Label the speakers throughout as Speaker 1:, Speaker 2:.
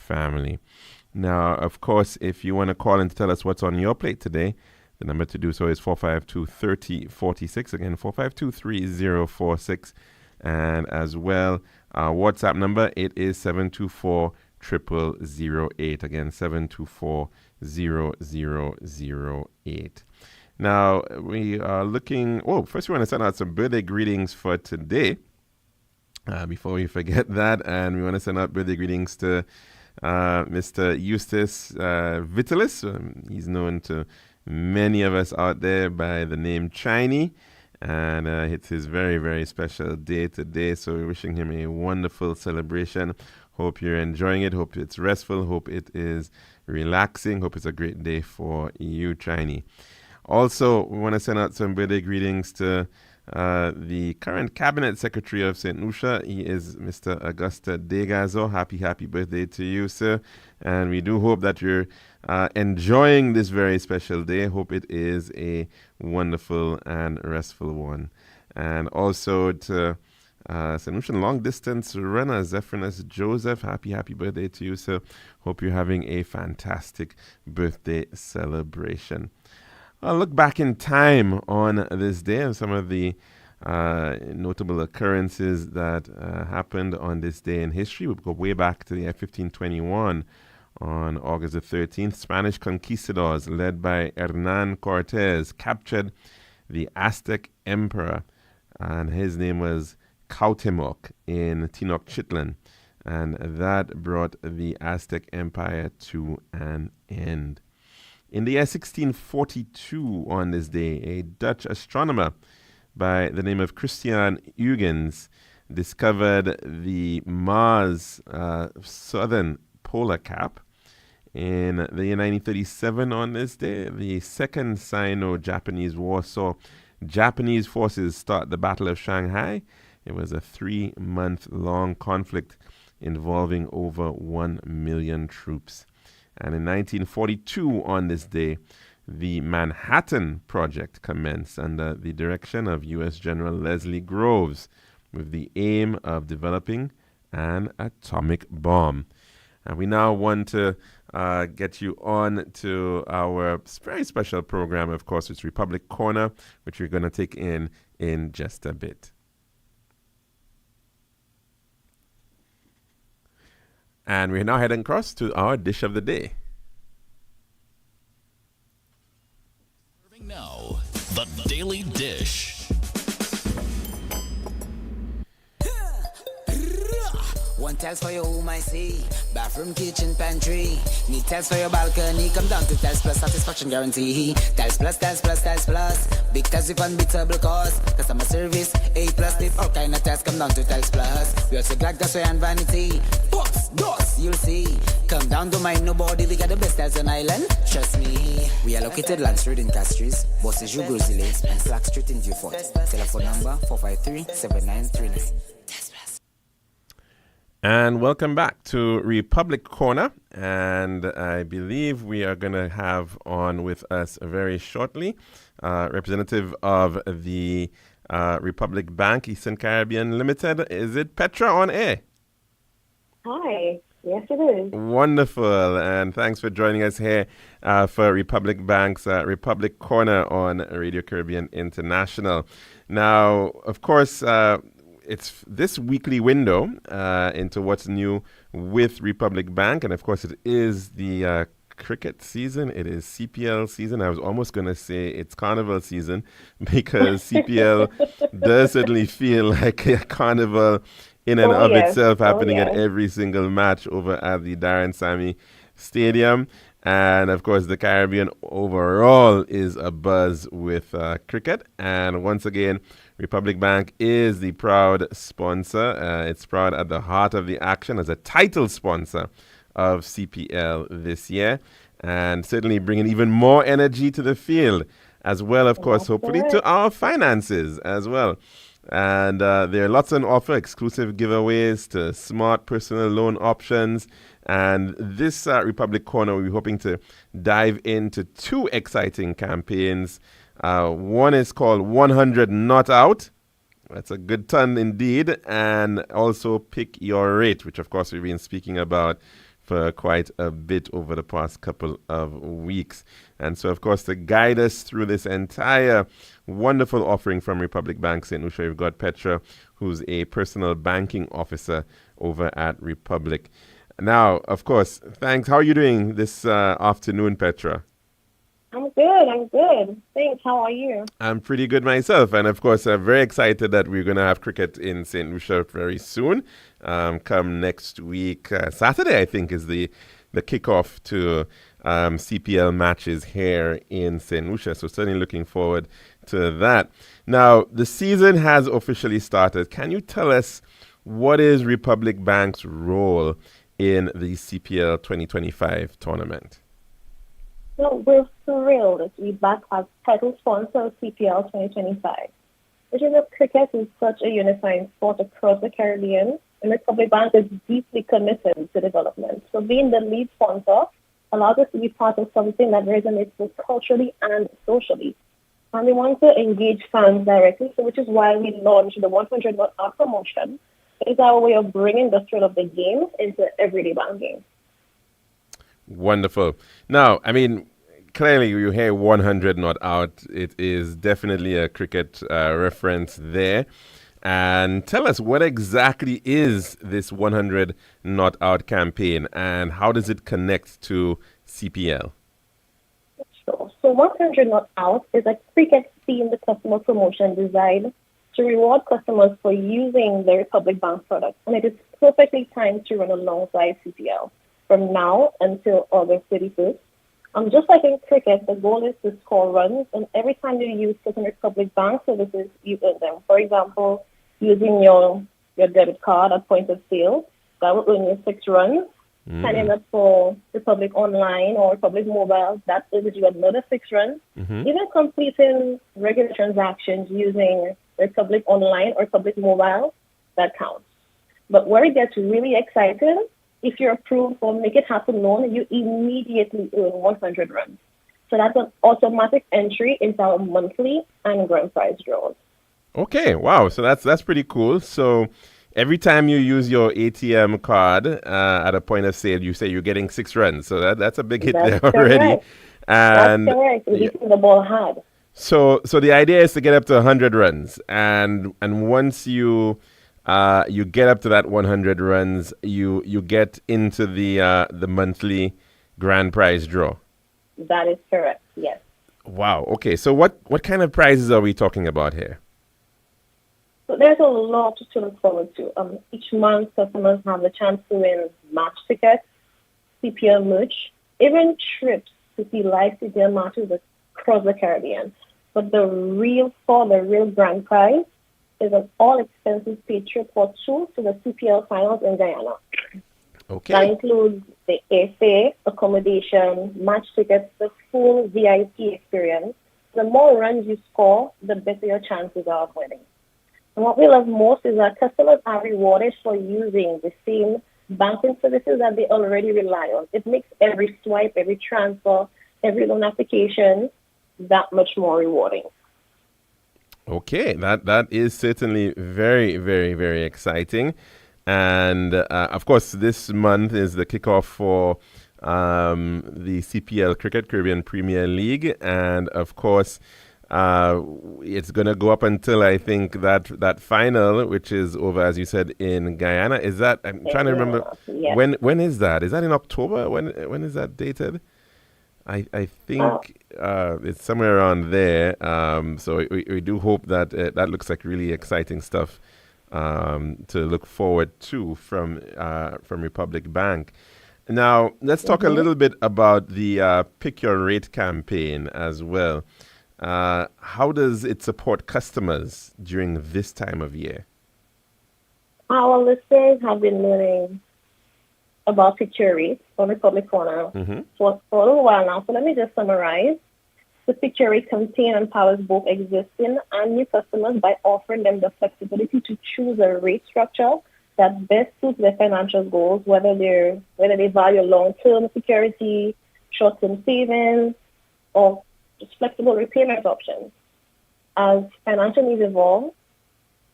Speaker 1: family. Now, of course, if you want to call in to tell us what's on your plate today, the number to do so is 452-3046. Again, 452-3046. And as well, our WhatsApp number, it is 724-0008. Again, 724-0008. Now, we are looking... Oh, first we want to send out some birthday greetings for today. Before we forget that, and we want to send out birthday greetings to Mr. Eustace Vitalis. He's known to many of us out there by the name Chiney, and it's his very, very special day today, so we're wishing him a wonderful celebration. Hope you're enjoying it. Hope it's restful. Hope it is relaxing. Hope it's a great day for you, Chiney. Also, we want to send out some birthday greetings to the current Cabinet Secretary of St. Lucia. He is Mr. Augusta Degazo. Happy birthday to you, sir. And we do hope that you're enjoying this very special day. Hope it is a wonderful and restful one. And also to St. Lucian long distance runner Zephyrus Joseph. Happy birthday to you, sir. Hope you're having a fantastic birthday celebration. I'll look back in time on this day and some of the notable occurrences that happened on this day in history. We'll go way back to the year 1521. On August the 13th, Spanish conquistadors led by Hernan Cortez captured the Aztec emperor, and his name was Cuauhtemoc in Tenochtitlan, and that brought the Aztec Empire to an end. In the year 1642, on this day, a Dutch astronomer by the name of Christian Huygens discovered the Mars southern polar cap. In the year 1937, on this day, the Second Sino-Japanese War saw Japanese forces start the Battle of Shanghai. It was a 3-month-long conflict involving over 1 million troops. And in 1942, on this day, the Manhattan Project commenced under the direction of U.S. General Leslie Groves with the aim of developing an atomic bomb. And we now want to get you on to our very special program. Of course, it's Republic Corner, which we're going to take in just a bit. And we're now heading across to our dish of the day.
Speaker 2: Serving now, the Daily Dish.
Speaker 3: One tiles for your home, I see. Bathroom, kitchen, pantry. Need tiles for your balcony. Come down to Tiles Plus, satisfaction guarantee. Tiles Plus, Tiles Plus, Tiles Plus. Big tiles with unbeatable cost. Customer service, A+. With all kind of tiles, come down to Tiles Plus. We also got gasway and vanity. Books, doors, you'll see. Come down, don't mind nobody. We got the best tiles on island. Trust me. We are located Land Street in Castries, Bosses Jugosile, and Slack Street in Beaufort. Telephone number 453-7939.
Speaker 1: And welcome back to Republic Corner. And I believe we are going to have on with us very shortly representative of the Republic Bank Eastern Caribbean Limited. Is it Petra on air?
Speaker 4: Hi. Yes, it is.
Speaker 1: Wonderful. And thanks for joining us here for Republic Bank's Republic Corner on Radio Caribbean International. Now, of course, it's this weekly window into what's new with Republic Bank. And of course, it is the cricket season. It is CPL season. I was almost going to say it's carnival season because CPL does certainly feel like a carnival in and of itself, happening at every single match over at the Darren Sammy Stadium. And of course, the Caribbean overall is abuzz with cricket. And once again, Republic Bank is the proud sponsor. It's proud at the heart of the action as a title sponsor of CPL this year, and certainly bringing even more energy to the field, as well, of course, hopefully to our finances as well. And there are lots on offer, exclusive giveaways to smart personal loan options. And this Republic Corner, we're hoping to dive into 2 exciting campaigns. One is called 100 Not Out. That's a good ton indeed. And also Pick Your Rate, which of course we've been speaking about for quite a bit over the past couple of weeks. And so, of course, to guide us through this entire wonderful offering from Republic Bank St. Lucia, we've got Petra, who's a personal banking officer over at Republic. Now, of course, thanks. How are you doing this afternoon, Petra?
Speaker 4: I'm good. Thanks. How are you?
Speaker 1: I'm pretty good myself. And of course, I'm very excited that we're going to have cricket in St. Lucia very soon. Come next week, Saturday, I think, is the kickoff to CPL matches here in St. Lucia. So certainly looking forward to that. Now, the season has officially started. Can you tell us what is Republic Bank's role in the CPL 2025 tournament?
Speaker 4: Well, we're thrilled to be back as title sponsor of CPL 2025. Which is that cricket is such a unifying sport across the Caribbean, and Republic Bank is deeply committed to development. So being the lead sponsor allows us to be part of something that resonates both culturally and socially. And we want to engage fans directly, so which is why we launched the 100 Not Out promotion. It's our way of bringing the thrill of the game into everyday banking.
Speaker 1: Wonderful. Now, I mean, clearly you hear 100 not out. It is definitely a cricket reference there. And tell us, what exactly is this 100 not out campaign and how does it connect to CPL?
Speaker 4: Sure. So 100 Not Out is a cricket-themed customer promotion designed to reward customers for using the Republic Bank product. And it is perfectly timed to run alongside CPL from now until August 31st. Just like in cricket, the goal is to score runs, and every time you use certain Republic Bank services, you earn them. For example, using your debit card at point of sale, that will earn you 6 runs. Signing up for Republic Online or Republic Mobile, that earns you another 6 runs. Even completing regular transactions using Republic Online or Republic Mobile, that counts. But where it gets really exciting, if you're approved for Make It Happen loan, you immediately earn 100 runs. So that's an automatic entry into our monthly and grand prize draws.
Speaker 1: Okay, wow. So that's pretty cool. So every time you use your ATM card at a point of sale, you say you're getting 6 runs. So that's a big hit there already.
Speaker 4: Correct.
Speaker 1: And
Speaker 4: That's correct. We're hitting the ball hard.
Speaker 1: So the idea is to get up to 100 runs, and once you get up to that 100 runs, you get into the monthly grand prize draw.
Speaker 4: That is correct. Yes.
Speaker 1: Wow. Okay. So what kind of prizes are we talking about here?
Speaker 4: So there's a lot to look forward to. Each month, customers have the chance to win match tickets, CPL merch, even trips to see live CPL matches across the Caribbean. But the real grand prize is an all-expenses paid trip for 2 to the CPL finals in Guyana.
Speaker 1: Okay.
Speaker 4: That includes the airfare, accommodation, match tickets, the full VIP experience. The more runs you score, the better your chances are of winning. And what we love most is that customers are rewarded for using the same banking services that they already rely on. It makes every swipe, every transfer, every loan application that much more rewarding.
Speaker 1: Okay, that is certainly very, very, very exciting. And of course, this month is the kickoff for the CPL Cricket Caribbean Premier League. And of course, it's going to go up until I think that final, which is over, as you said, in Guyana. Is that, I'm trying to remember,
Speaker 4: yes.
Speaker 1: when is that? Is that in October? When is that dated? I think it's somewhere around there. So we do hope that that looks like really exciting stuff to look forward to from Republic Bank. Now, let's talk a little bit about the Pick Your Rate campaign as well. How does it support customers during this time of year?
Speaker 4: Our listeners have been learning about Pick Your Rate on Republic Corner for a little while now. So let me just summarize. The Pick Your Rate campaign empowers both existing and new customers by offering them the flexibility to choose a rate structure that best suits their financial goals, whether they value long-term security, short-term savings, or just flexible repayment options. As financial needs evolve,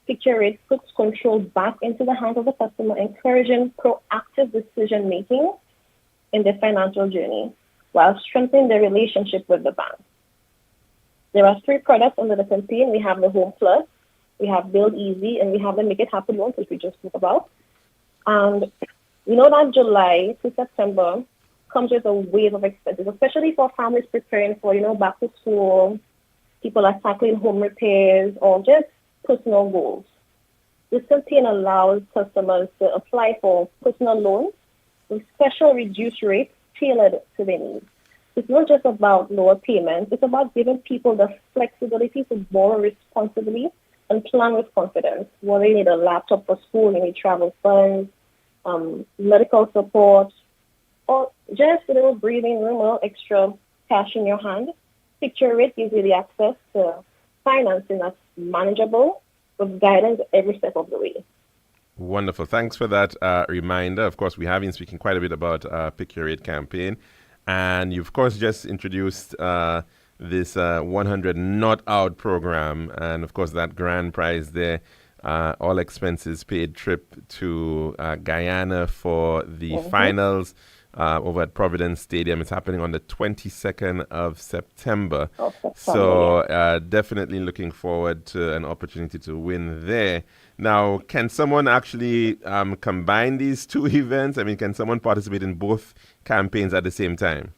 Speaker 4: Pick Your Rate puts control back into the hands of the customer, encouraging proactive decision-making in their financial journey while strengthening their relationship with the bank. There are 3 products under the campaign. We have the Home Plus, we have Build Easy, and we have the Make It Happen loans, which we just spoke about. And we know that July to September comes with a wave of expenses, especially for families preparing for, back to school, people are tackling home repairs, or just personal goals. This campaign allows customers to apply for personal loans with special reduced rates tailored to their needs. It's not just about lower payments. It's about giving people the flexibility to borrow responsibly and plan with confidence. Whether you need a laptop for school, you need travel funds, medical support, or just a little breathing room or extra cash in your hand, Picture It gives you the access to financing that's manageable with guidance every step of the way.
Speaker 1: Wonderful. Thanks for that reminder. Of course, we have been speaking quite a bit about Pick Your Rate campaign. And you, of course, just introduced this 100 Not Out program. And, of course, that grand prize there, all expenses paid trip to Guyana for the finals over at Providence Stadium. It's happening on the 22nd of September. So definitely looking forward to an opportunity to win there. Now, can someone actually combine these 2 events? I mean, can someone participate in both campaigns at the same time?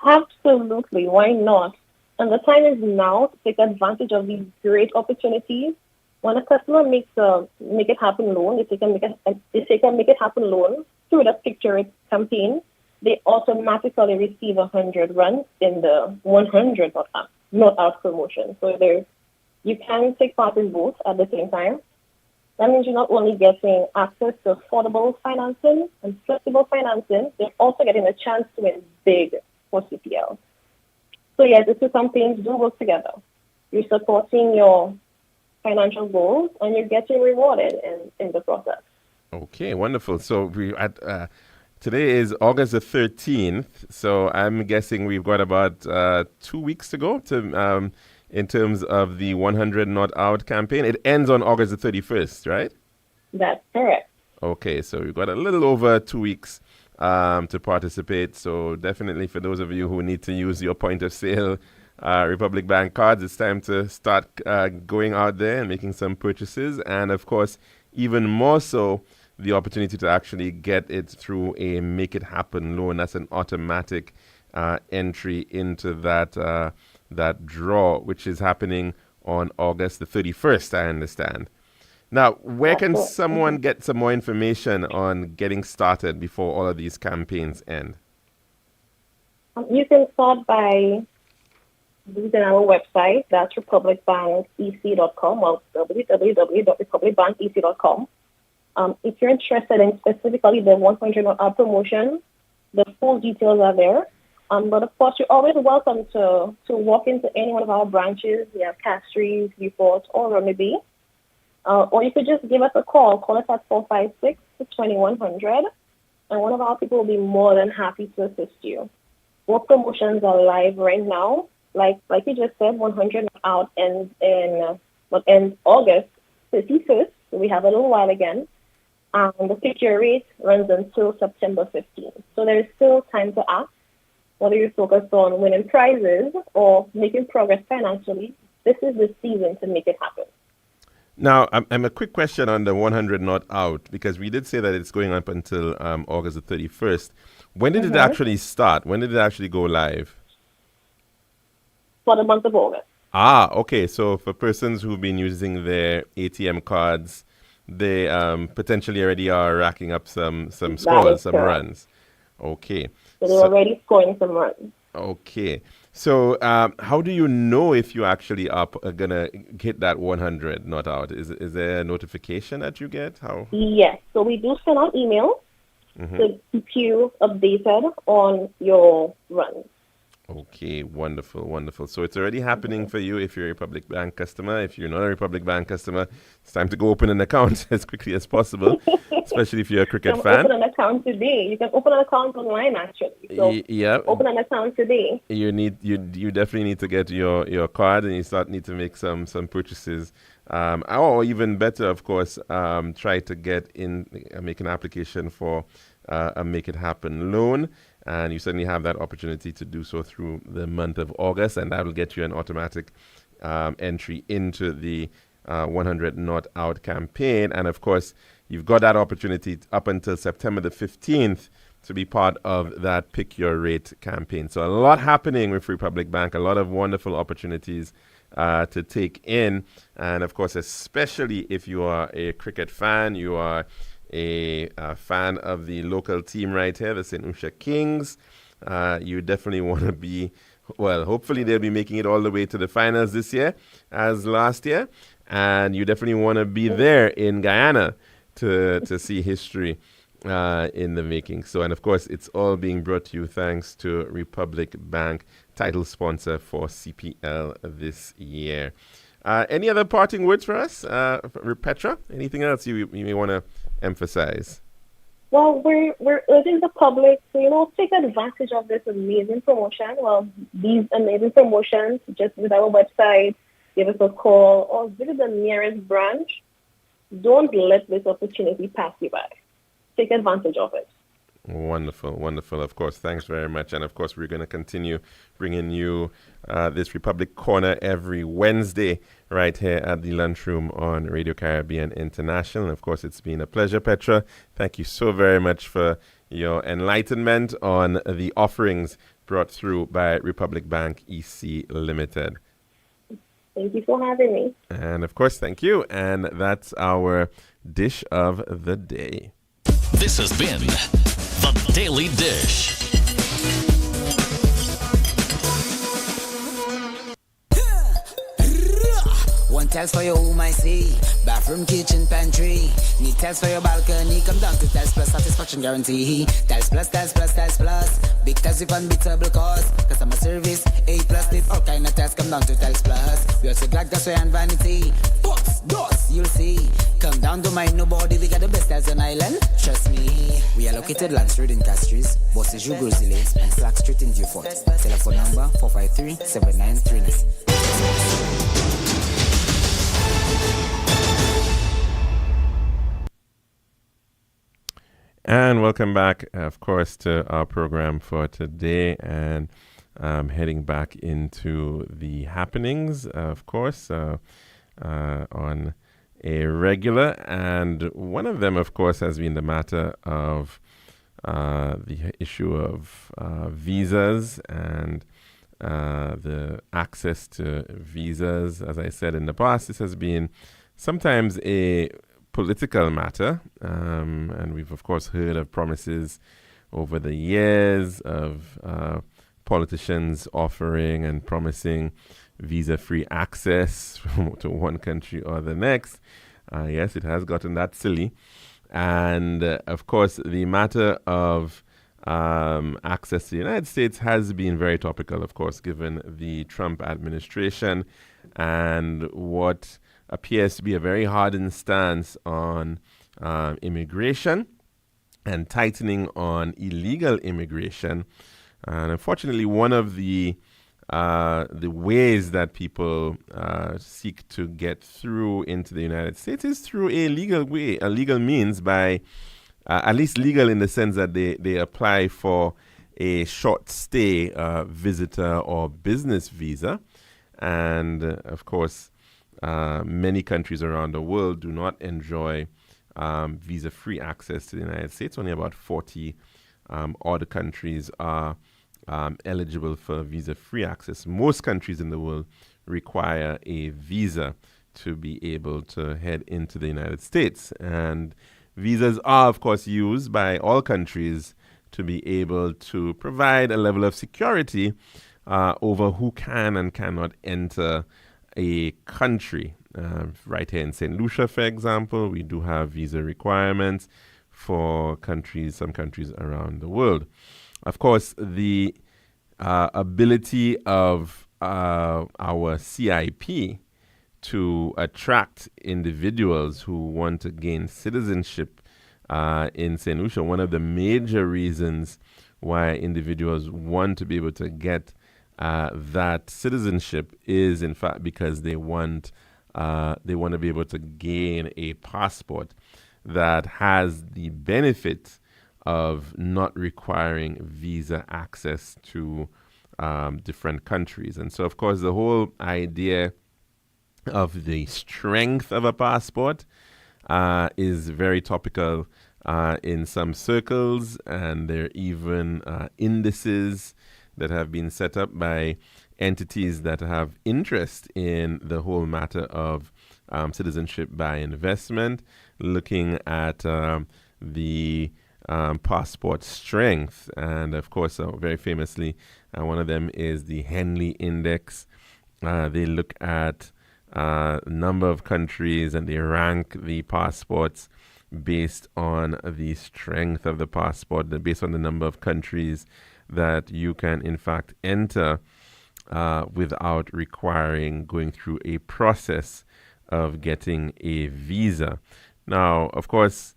Speaker 4: Absolutely. Why not? And the time is now to take advantage of these great opportunities. When a customer makes a Make It Happen loan, if they can make a Make It Happen loan through the Picture It campaign, they automatically receive 100 runs in the 100 Not Out promotion. So you can take part in both at the same time. That means you're not only getting access to affordable financing and flexible financing, you're also getting a chance to win big for CPL. So yes, the 2 campaigns do work together. You're supporting your financial goals and you're getting rewarded in the process.
Speaker 1: Okay, wonderful. So today is August the 13th. So I'm guessing we've got about 2 weeks to go to in terms of the 100 Not Out campaign. It ends on August the 31st, right?
Speaker 4: That's correct.
Speaker 1: Okay, so we've got a little over 2 weeks to participate. So definitely for those of you who need to use your point of sale Republic Bank cards, it's time to start going out there and making some purchases. And of course, even more so, the opportunity to actually get it through a Make It Happen loan. That's an automatic entry into that draw, which is happening on August the 31st, I understand. Now, where can someone get some more information on getting started before all of these campaigns end?
Speaker 4: You can start by visiting our website. That's republicbank.ec.com or www.republicbank.ec.com. If you're interested in specifically the 100 Not Out promotion, the full details are there. But of course, you're always welcome to walk into any one of our branches. We have Castries, Newport, or Runnymede. Or you could just give us a call. Call us at 456-2100, and one of our people will be more than happy to assist you. What promotions are live right now? Like you just said, 100 Not Out ends August 31st. So we have a little while again. The Picture Rate runs until September 15th. So there is still time to act. Whether you're focused on winning prizes or making progress financially, this is the season to make it happen.
Speaker 1: Now, I'm a quick question on the 100 Not Out, because we did say that it's going up until August the 31st. When did it actually start? When did it actually go live?
Speaker 4: For the month of August.
Speaker 1: Ah, okay. So for persons who've been using their ATM cards, they potentially already are racking up some scores, some runs. Okay.
Speaker 4: So they're already scoring some runs.
Speaker 1: Okay. So how do you know if you actually are going to hit that 100 Not Out? Is there a notification that you get? How?
Speaker 4: Yes. So we do send out emails to keep you updated on your runs.
Speaker 1: Okay, wonderful, wonderful. So it's already happening for you if you're a Republic Bank customer. If you're not a Republic Bank customer, it's time to go open an account as quickly as possible, especially if you're a cricket fan.
Speaker 4: Open an account today. You can open an account online, actually. So open an account today.
Speaker 1: You definitely need to get your card, and you need to make some purchases. Or even better, of course, try to make an application for a Make It Happen loan. And you certainly have that opportunity to do so through the month of August, and that will get you an automatic entry into the 100 Not Out campaign. And of course, you've got that opportunity up until September the 15th to be part of that Pick Your Rate campaign. So a lot happening with Republic Bank, a lot of wonderful opportunities to take in. And of course, especially if you are a cricket fan, you are a fan of the local team right here, the St. Lucia Kings, you definitely want to be, well, hopefully they'll be making it all the way to the finals this year as last year. And you definitely want to be there in Guyana to see history in the making. So, and of course, it's all being brought to you thanks to Republic Bank, title sponsor for CPL this year. Any other parting words for us, Petra? Anything else you may want to emphasize?
Speaker 4: Well, we're urging the public to, take advantage of this amazing promotion. Well, these amazing promotions, just visit our website, give us a call, or visit the nearest branch. Don't let this opportunity pass you by. Take advantage of it.
Speaker 1: Wonderful, wonderful. Of course, thanks very much. And of course, we're going to continue bringing you this Republic Corner every Wednesday right here at the Lunchroom on Radio Caribbean International. And of course, it's been a pleasure, Petra. Thank you so very much for your enlightenment on the offerings brought through by Republic Bank EC Limited.
Speaker 4: Thank you for having me.
Speaker 1: And of course, thank you. And that's our dish of the day.
Speaker 2: This has been The Daily Dish.
Speaker 3: One tiles for your home, I see. Bathroom, kitchen, pantry. Need tiles for your balcony. Come down to Tiles Plus, satisfaction guarantee. Tiles Plus, Tiles Plus, Tiles Plus. Big tiles with unbeatable cost. Customer service, A+. Need all kind of tiles. Come down to Tiles Plus. We also black glassware and vanity. Books, doors, you'll see. Come down to mind nobody. We got the best tiles on island. Trust me. We are located Lance Road in Castries, Bosses Joux Grizzlies, and Flag Street in Beaufort. Telephone number 453-7939.
Speaker 1: And welcome back, of course, to our program for today, and heading back into the happenings, of course, on a regular. And one of them, of course, has been the matter of the issue of visas and the access to visas. As I said in the past, this has been sometimes a political matter, and we've of course heard of promises over the years of politicians offering and promising visa-free access to one country or the next. Yes, it has gotten that silly. And of course, the matter of access to the United States has been very topical, of course, given the Trump administration and what appears to be a very hardened stance on immigration and tightening on illegal immigration. And unfortunately, one of the ways that people seek to get through into the United States is through a legal way, a legal means, by at least legal in the sense that they apply for a short stay visitor or business visa. And of course, many countries around the world do not enjoy visa-free access to the United States. Only about 40 other countries are eligible for visa-free access. Most countries in the world require a visa to be able to head into the United States. And visas are, of course, used by all countries to be able to provide a level of security over who can and cannot enter a country. Right here in St. Lucia, for example, we do have visa requirements for some countries around the world. Of course, the ability of our CIP to attract individuals who want to gain citizenship in St. Lucia, one of the major reasons why individuals want to be able to get that citizenship is, in fact, because they want to be able to gain a passport that has the benefit of not requiring visa access to different countries. And so, of course, the whole idea of the strength of a passport is very topical in some circles, and there are even indices that have been set up by entities that have interest in the whole matter of citizenship by investment, looking at the passport strength. And of course, very famously, one of them is the Henley Index. They look at number of countries and they rank the passports based on the strength of the passport, based on the number of countries that you can in fact enter without requiring going through a process of getting a visa. Now, of course,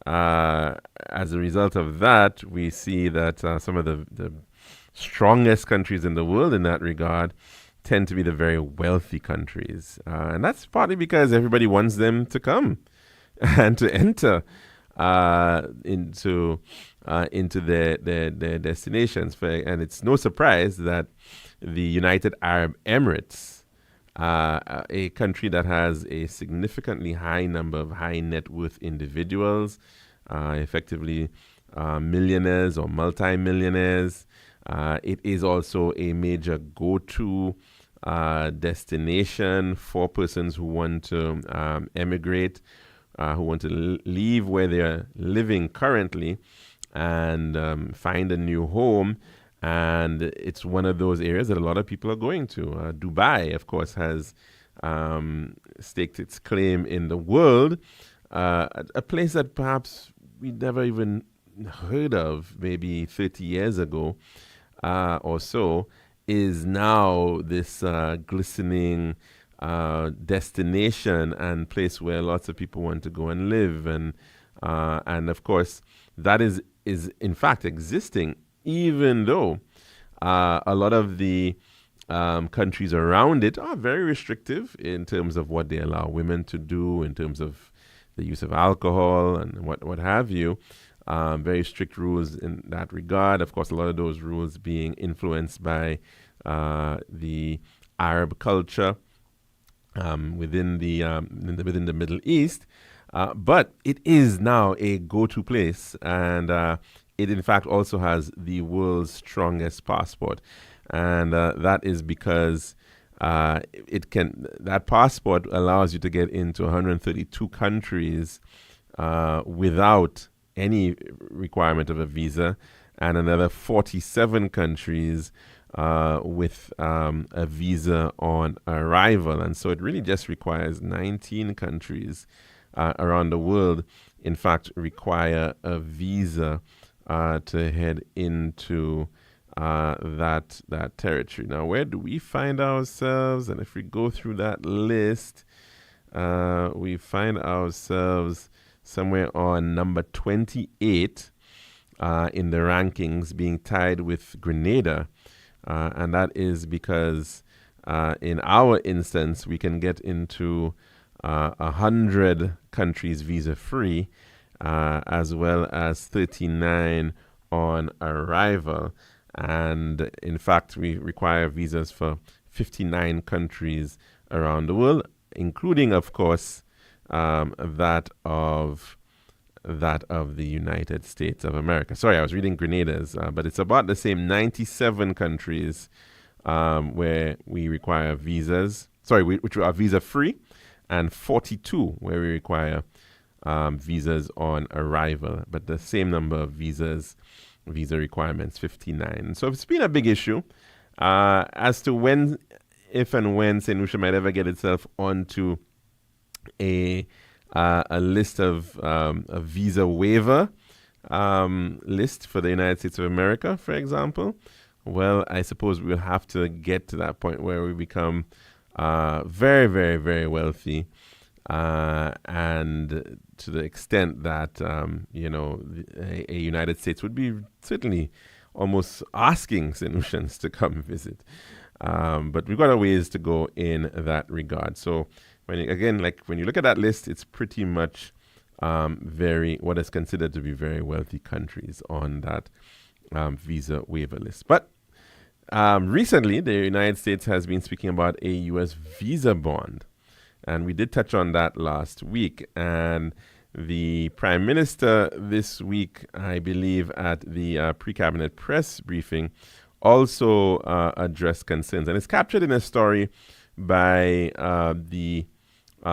Speaker 1: as a result of that, we see that some of the strongest countries in the world in that regard tend to be the very wealthy countries. And that's partly because everybody wants them to come and to enter into their destinations. And it's no surprise that the United Arab Emirates, a country that has a significantly high number of high net worth individuals, effectively millionaires or multimillionaires. It is also a major go-to destination for persons who want to emigrate, who want to leave where they are living currently and find a new home. And it's one of those areas that a lot of people are going to. Dubai, of course, has staked its claim in the world, a place that perhaps we never even heard of maybe 30 years ago or so, is now this glistening destination and place where lots of people want to go and live. And of course, that is in fact existing, even though a lot of the countries around it are very restrictive in terms of what they allow women to do, in terms of the use of alcohol and what have you. Very strict rules in that regard. Of course, a lot of those rules being influenced by the Arab culture within the Middle East. But it is now a go-to place, and it in fact also has the world's strongest passport, and that is because that passport allows you to get into 132 countries without any requirement of a visa, and another 47 countries with a visa on arrival. And so it really just requires 19 countries around the world, in fact, require a visa to head into that territory. Now, where do we find ourselves? And if we go through that list, we find ourselves somewhere on number 28 in the rankings, being tied with Grenada. And that is because in our instance, we can get into 100 countries visa-free, as well as 39 on arrival. And in fact, we require visas for 59 countries around the world, including, of course, that of the United States of America. Sorry, I was reading Grenada's, but it's about the same. 97 countries where we require visas. Sorry, which are visa-free, and 42 where we require visas on arrival. But the same number of visa requirements, 59. So it's been a big issue as to if and when St. Lucia might ever get itself onto a list of a visa waiver list for the United States of America, for example. Well, I suppose we'll have to get to that point where we become very, very, very wealthy, and to the extent that a United States would be certainly almost asking St. Lucians to come visit. But we've got a ways to go in that regard. So when you look at that list, it's pretty much what is considered to be very wealthy countries on that visa waiver list. But recently, the United States has been speaking about a U.S. visa bond, and we did touch on that last week. And the Prime Minister this week, I believe, at the pre-cabinet press briefing, also addressed concerns, and it's captured in a story by the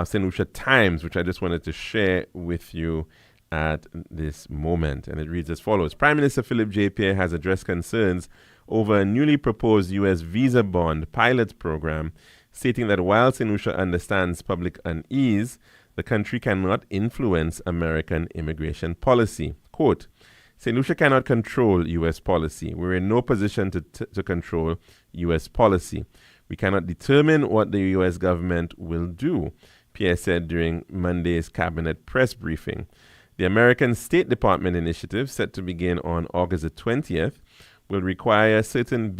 Speaker 1: St. Lucia Times, which I just wanted to share with you at this moment. And it reads as follows. Prime Minister Philip J. Pierre has addressed concerns over a newly proposed U.S. visa bond pilot program, stating that while St. Lucia understands public unease, the country cannot influence American immigration policy. Quote, St. Lucia cannot control U.S. policy. We're in no position to control U.S. policy. We cannot determine what the U.S. government will do, Pierre said during Monday's cabinet press briefing. The American State Department initiative, set to begin on August the 20th, will require certain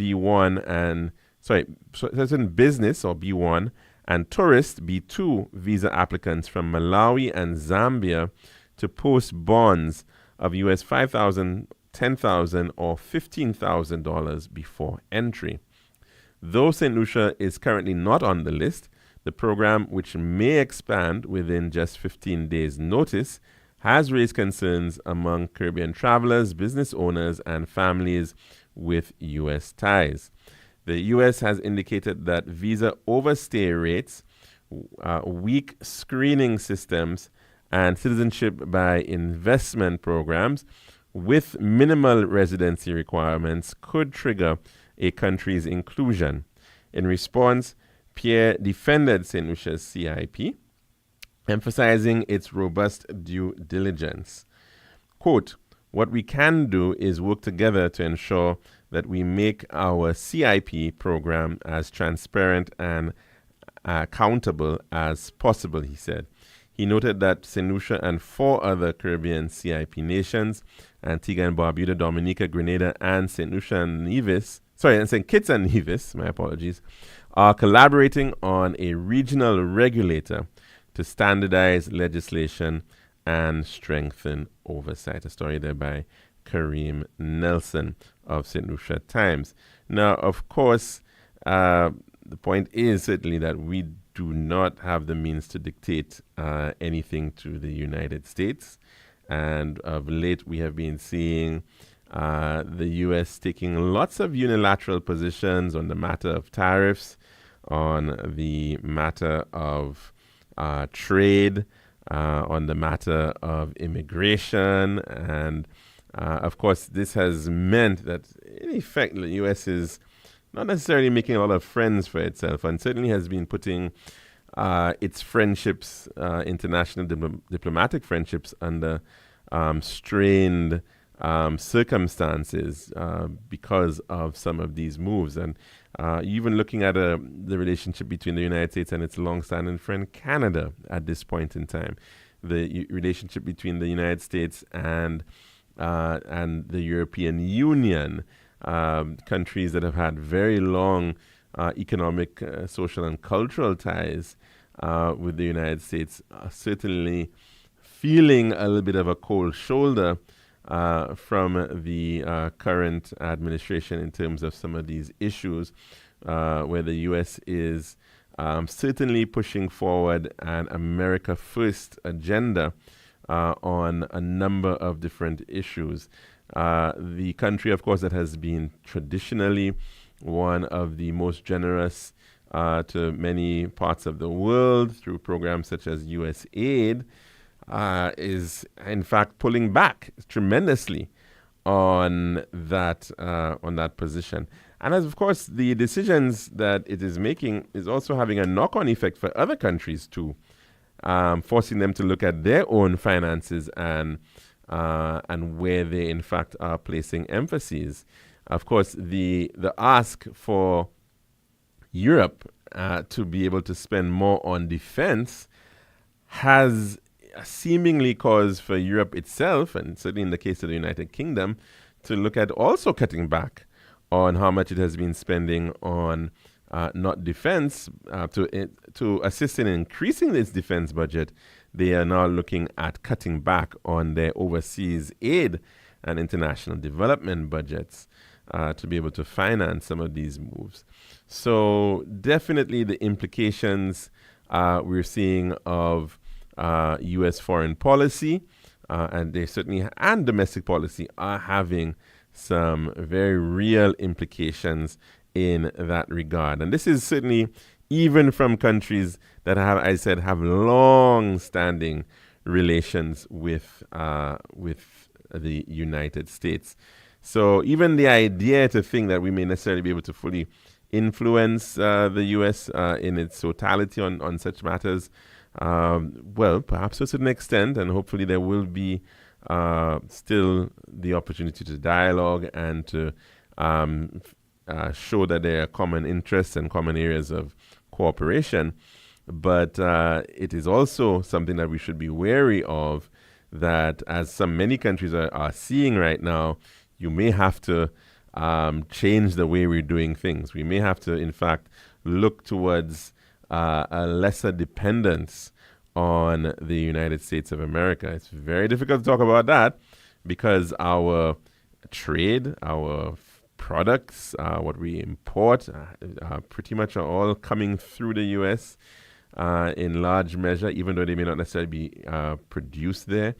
Speaker 1: certain business or B1 and tourist B2 visa applicants from Malawi and Zambia to post bonds of US $5,000, $10,000, or $15,000 before entry. Though St. Lucia is currently not on the list, the program, which may expand within just 15 days' notice, has raised concerns among Caribbean travelers, business owners, and families with U.S. ties. The U.S. has indicated that visa overstay rates, weak screening systems, and citizenship by investment programs with minimal residency requirements could trigger a country's inclusion. In response, Pierre defended St. Lucia's CIP, emphasizing its robust due diligence. Quote, what we can do is work together to ensure that we make our CIP program as transparent and accountable as possible, he said. He noted that St. Lucia and 4 other Caribbean CIP nations, Antigua and Barbuda, Dominica, Grenada, and St. Kitts and Nevis, my apologies, are collaborating on a regional regulator to standardize legislation and strengthen oversight. A story there by Kareem Nelson of St. Lucia Times. Now, of course, the point is certainly that we do not have the means to dictate anything to the United States. And of late, we have been seeing the U.S. taking lots of unilateral positions on the matter of tariffs, on the matter of trade, on the matter of immigration. And, of course, this has meant that, in effect, the U.S. is not necessarily making a lot of friends for itself, and certainly has been putting its friendships, international diplomatic friendships, under strained circumstances because of some of these moves. And even looking at the relationship between the United States and its long-standing friend Canada at this point in time, the relationship between the United States and the European Union, countries that have had very long economic, social, and cultural ties with the United States, certainly feeling a little bit of a cold shoulder from the current administration in terms of some of these issues, where the U.S. is certainly pushing forward an America First agenda on a number of different issues. The country, of course, that has been traditionally one of the most generous to many parts of the world through programs such as USAID, is in fact pulling back tremendously on that position. And as of course, the decisions that it is making is also having a knock-on effect for other countries too, forcing them to look at their own finances and where they in fact are placing emphases. Of course, the ask for Europe to be able to spend more on defense has seemingly caused for Europe itself, and certainly in the case of the United Kingdom, to look at also cutting back on how much it has been spending on not defense, to assist in increasing its defense budget, they are now looking at cutting back on their overseas aid and international development budgets to be able to finance some of these moves. So definitely the implications we're seeing of U.S. foreign policy and they certainly and domestic policy are having some very real implications in that regard. And this is certainly even from countries that have, I said, have long-standing relations with the United States. So even the idea to think that we may necessarily be able to fully influence the U.S. In its totality on such matters, well, perhaps to a certain extent, and hopefully there will be still the opportunity to dialogue and to show that there are common interests and common areas of cooperation. But it is also something that we should be wary of, that as many countries are seeing right now, you may have to change the way we're doing things. We may have to, in fact, look towards a lesser dependence on the United States of America. It's very difficult to talk about that because our trade, our products, what we import, pretty much are all coming through the U.S. In large measure, even though they may not necessarily be produced there.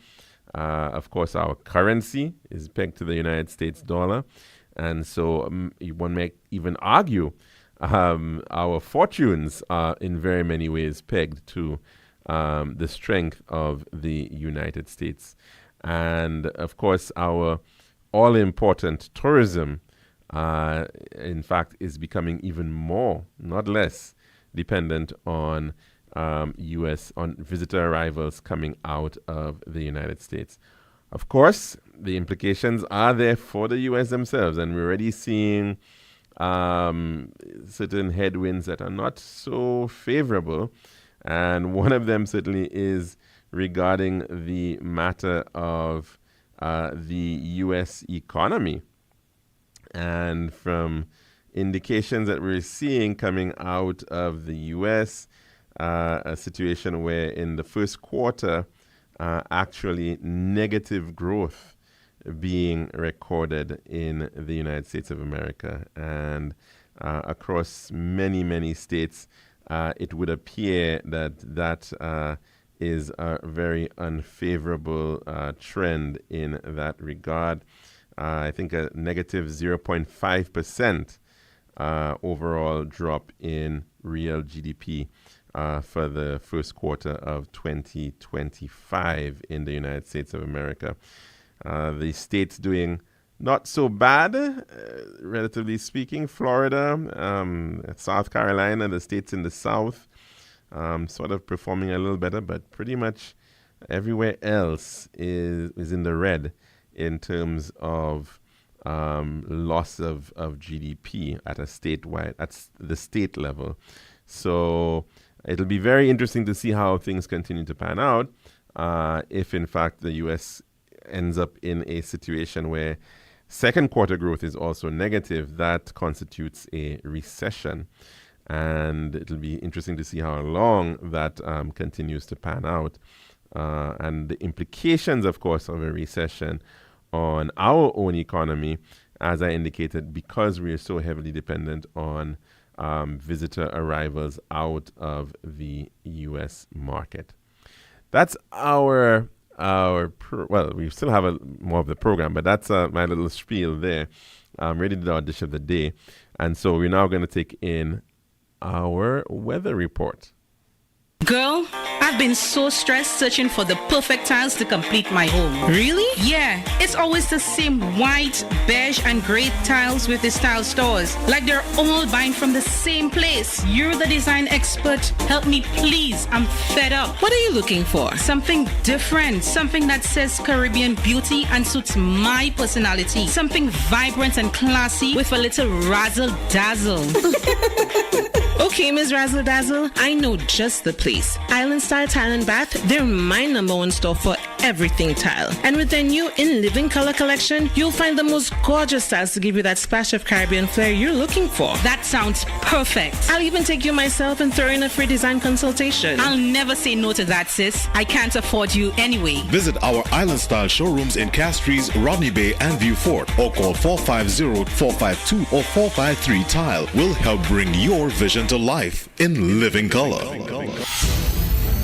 Speaker 1: Of course, our currency is pegged to the United States dollar. And so one may even argue our fortunes are in very many ways pegged to the strength of the United States. And of course, our all-important tourism, in fact, is becoming even more, not less, dependent on U.S. on visitor arrivals coming out of the United States. Of course, the implications are there for the U.S. themselves, and we're already seeing certain headwinds that are not so favorable. And one of them certainly is regarding the matter of the U.S. economy. And from indications that we're seeing coming out of the U.S., a situation where in the first quarter, actually negative growth being recorded in the United States of America. And across many, many states, it would appear that is a very unfavorable trend in that regard. I think a negative 0.5% overall drop in real GDP for the first quarter of 2025 in the United States of America. The states doing not so bad, relatively speaking. Florida, South Carolina, the states in the South, sort of performing a little better, but pretty much everywhere else is in the red in terms of loss of GDP at a statewide, at the state level. So it'll be very interesting to see how things continue to pan out if, in fact, the U.S. ends up in a situation where second quarter growth is also negative. That constitutes a recession. And it'll be interesting to see how long that continues to pan out. And the implications, of course, of a recession on our own economy, as I indicated, because we are so heavily dependent on visitor arrivals out of the U.S. market. That's well, we still have more of the program, but that's my little spiel there. I'm ready to do our dish of the day. And so we're now going to take in our weather report.
Speaker 5: Girl, I've been so stressed searching for the perfect tiles to complete my home.
Speaker 6: Really?
Speaker 5: Yeah, it's always the same white, beige, and gray tiles with these tile stores. Like they're all buying from the same place. You're the design expert. Help me, please. I'm fed up.
Speaker 6: What are you looking for?
Speaker 5: Something different. Something that says Caribbean beauty and suits my personality. Something vibrant and classy with a little razzle-dazzle. Okay, Ms. Razzle Dazzle, I know just the place. Island Style Tile and Bath, they're my number one store for everything tile. And with their new In Living Color collection, you'll find the most gorgeous styles to give you that splash of Caribbean flair you're looking for. That sounds perfect. I'll even take you myself and throw in a free design consultation. I'll never say no to that, sis. I can't afford you anyway.
Speaker 6: Visit our Island Style showrooms in Castries, Rodney Bay, and View Fort, or call 450-452 or 453 Tile. We'll help bring your vision to life in living color.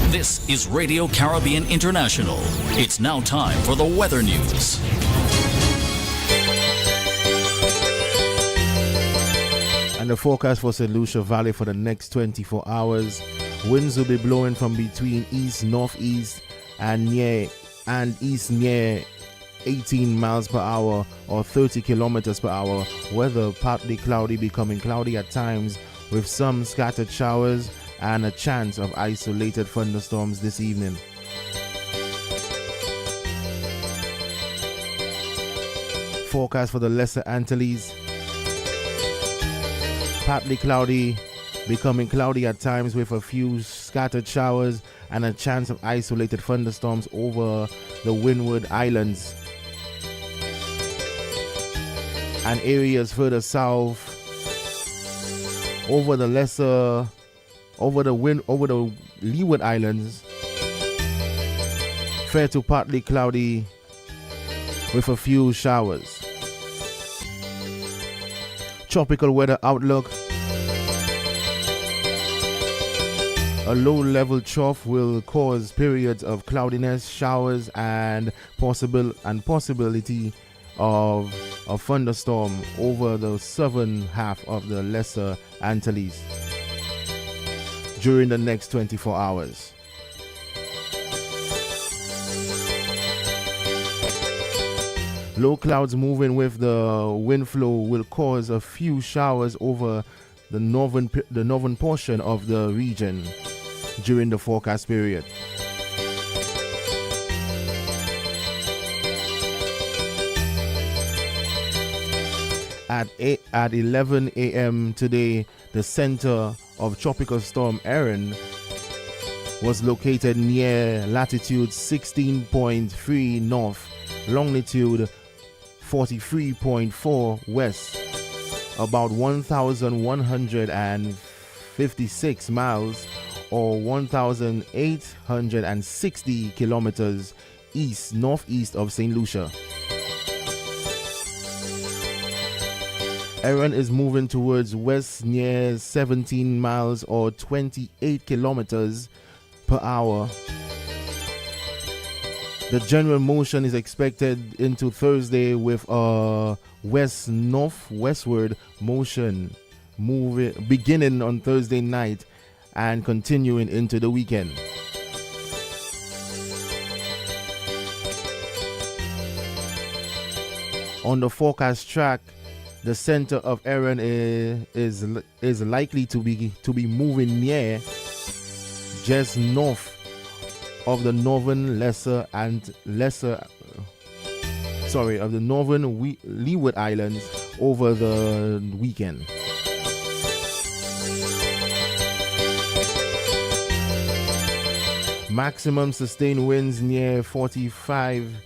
Speaker 2: This is Radio Caribbean International. It's now time for the weather news.
Speaker 7: And the forecast for St. Lucia Valley for the next 24 hours. Winds will be blowing from between east, northeast, and east near 18 miles per hour or 30 kilometers per hour. Weather partly cloudy, becoming cloudy at times with some scattered showers and a chance of isolated thunderstorms this evening. Forecast for the Lesser Antilles. Partly cloudy, becoming cloudy at times with a few scattered showers and a chance of isolated thunderstorms over the Windward Islands and areas further south over the Leeward Islands. Fair to partly cloudy with a few showers. Tropical weather outlook. A low-level trough will cause periods of cloudiness, showers, and possibility of a thunderstorm over the southern half of the Lesser Antilles during the next 24 hours. Low clouds moving with the wind flow will cause a few showers over the northern portion of the region during the forecast period. At 11 a.m. today, the center of Tropical Storm Erin was located near latitude 16.3 north, longitude 43.4 west, about 1,156 miles or 1,860 kilometers northeast of St. Lucia. Erin is moving towards west near 17 miles or 28 kilometers per hour. The general motion is expected into Thursday with a west-northwestward motion beginning on Thursday night and continuing into the weekend. On the forecast track, the center of Erin is likely to be moving near just north of the northern Leeward Islands over the weekend. Maximum sustained winds near 45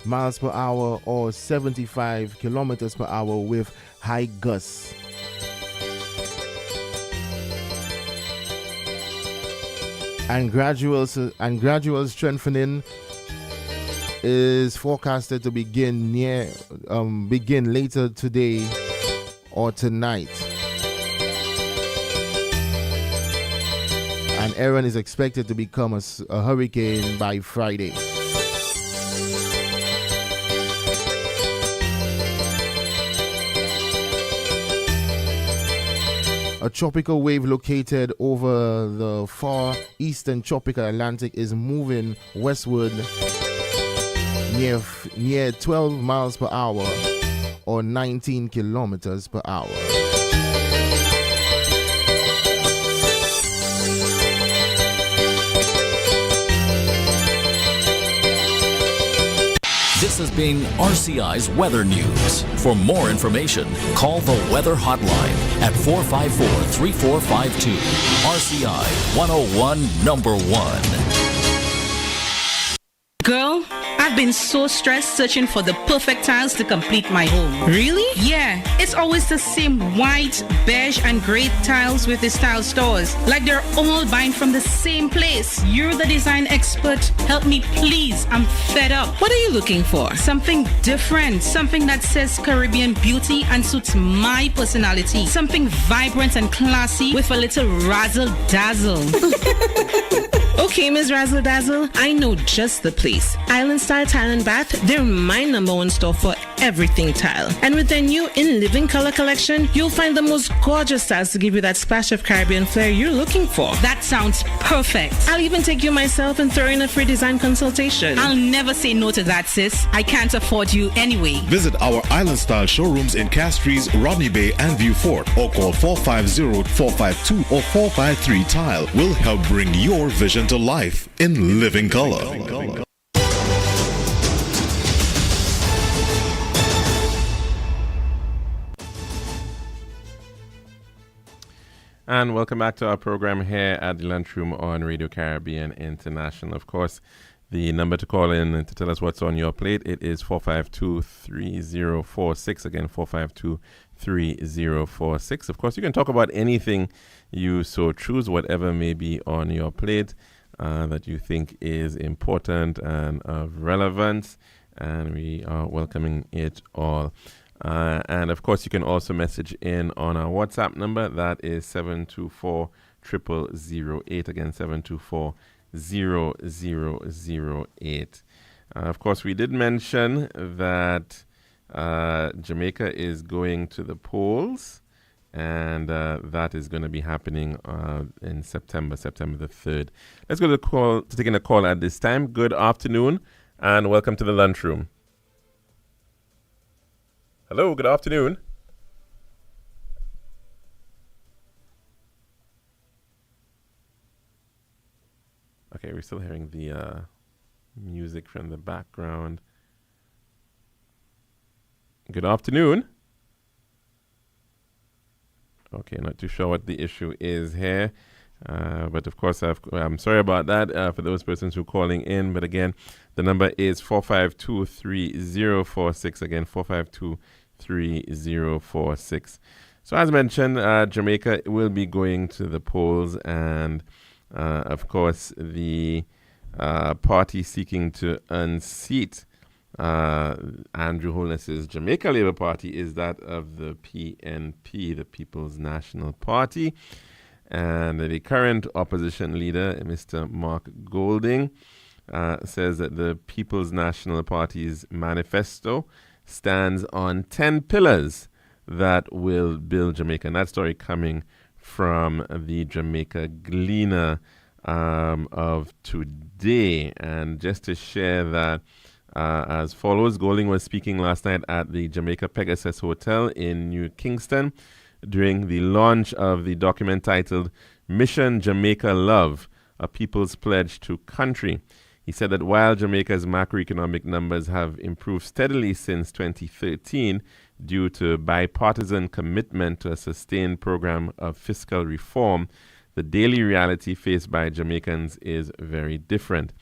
Speaker 7: miles per hour or 75 kilometers per hour with high gusts. And gradual strengthening is forecasted to begin later today or tonight. And Erin is expected to become a hurricane by Friday. A tropical wave located over the far eastern tropical Atlantic is moving westward near 12 miles per hour or 19 kilometers per hour.
Speaker 2: This This has been RCI's Weather News. For more information, call the Weather Hotline at 454-3452. RCI 101 number 1.
Speaker 5: Girl, I've been so stressed searching for the perfect tiles to complete my home. Really? Yeah, it's always the same white, beige, and gray tiles with the tile stores. Like they're all buying from the same place. You're the design expert. Help me, please. I'm fed up.
Speaker 8: What are you looking for?
Speaker 5: Something different. Something that says Caribbean beauty and suits my personality. Something vibrant and classy with a little razzle dazzle.
Speaker 8: Okay, Ms. Razzle Dazzle, I know just the place. Island Style Tile and Bath, they're my number one store for everything tile. And with their new In Living Color collection, you'll find the most gorgeous styles to give you that splash of Caribbean flair you're looking for.
Speaker 5: That sounds perfect.
Speaker 8: I'll even take you myself and throw in a free design consultation.
Speaker 5: I'll never say no to that, sis. I can't afford you anyway.
Speaker 6: Visit our Island Style showrooms in Castries, Rodney Bay, and View Fort, or call 450-452 or 453 Tile. We'll help bring your vision to life in living color.
Speaker 1: And welcome back to our program here at the Lunchroom on Radio Caribbean International. Of course, the number to call in and to tell us what's on your plate, it is 452-3046. Again, 452-3046. Of course, you can talk about anything you so choose, whatever may be on your plate that you think is important and of relevance. And we are welcoming it all. And of course, you can also message in on our WhatsApp number. That is 724-0008. Again, 724-0008. Of course, we did mention that Jamaica is going to the polls, and that is going to be happening in September the 3rd. Let's go to taking a call at this time. Good afternoon, and welcome to the Lunchroom. Hello, good afternoon. Okay, we're still hearing the music from the background. Good afternoon. Okay, not too sure what the issue is here. But of course, I'm sorry about that for those persons who are calling in. But again, the number is 452-3046. Again, 452-3046. So as mentioned, Jamaica will be going to the polls. And of course, the party seeking to unseat Andrew Holness's Jamaica Labour Party is that of the PNP, the People's National Party. And the current opposition leader, Mr. Mark Golding, says that the People's National Party's manifesto stands on 10 pillars that will build Jamaica. And that story coming from the Jamaica Gleaner of today. And just to share that as follows, Golding was speaking last night at the Jamaica Pegasus Hotel in New Kingston during the launch of the document titled Mission Jamaica Love, a People's Pledge to Country. He said that while Jamaica's macroeconomic numbers have improved steadily since 2013 due to bipartisan commitment to a sustained program of fiscal reform, the daily reality faced by Jamaicans is very different.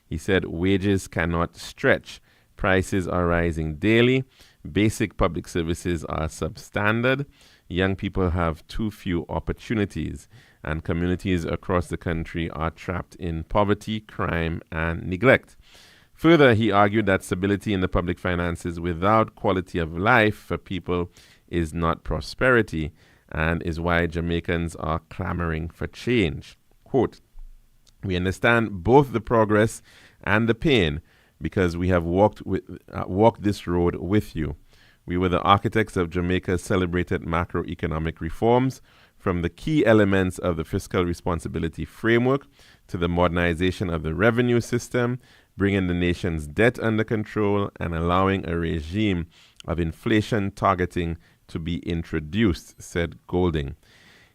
Speaker 1: He said wages cannot stretch, prices are rising daily, basic public services are substandard, young people have too few opportunities, and communities across the country are trapped in poverty, crime, and neglect. Further, he argued that stability in the public finances without quality of life for people is not prosperity, and is why Jamaicans are clamoring for change. Quote, "We understand both the progress and the pain because we have walked this road with you. We were the architects of Jamaica's celebrated macroeconomic reforms, from the key elements of the fiscal responsibility framework to the modernization of the revenue system, bringing the nation's debt under control and allowing a regime of inflation targeting to be introduced," said Golding.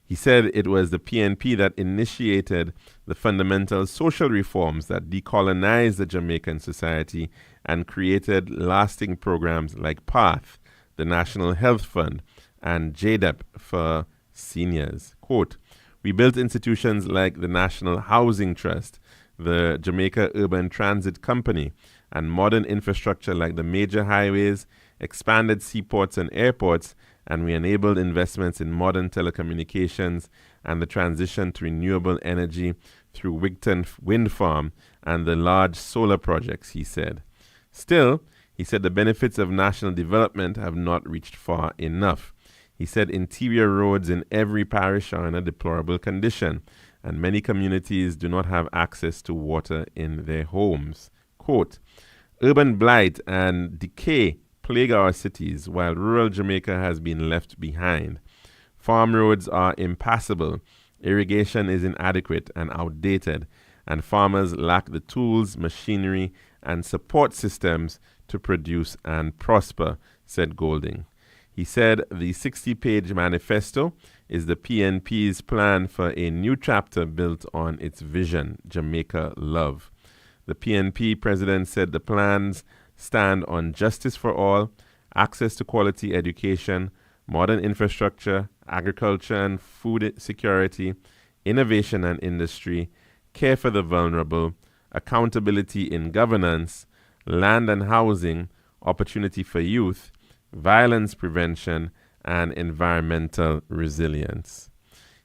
Speaker 1: He said it was the PNP that initiated the fundamental social reforms that decolonized the Jamaican society and created lasting programs like PATH, the National Health Fund, and JDEP for seniors. Quote, we built institutions like the National Housing Trust, the Jamaica Urban Transit Company, and modern infrastructure like the major highways, expanded seaports and airports, and we enabled investments in modern telecommunications and the transition to renewable energy through Wigton Wind Farm and the large solar projects, he said. Still, he said the benefits of national development have not reached far enough. He said interior roads in every parish are in a deplorable condition, and many communities do not have access to water in their homes. Quote, urban blight and decay plague our cities, while rural Jamaica has been left behind. Farm roads are impassable, irrigation is inadequate and outdated, and farmers lack the tools, machinery, and support systems to produce and prosper, said Golding. He said the 60-page manifesto is the PNP's plan for a new chapter built on its vision, Jamaica Love. The PNP president said the plans stand on justice for all, access to quality education, modern infrastructure, agriculture and food security, innovation and industry, care for the vulnerable, accountability in governance, land and housing, opportunity for youth, violence prevention, and environmental resilience.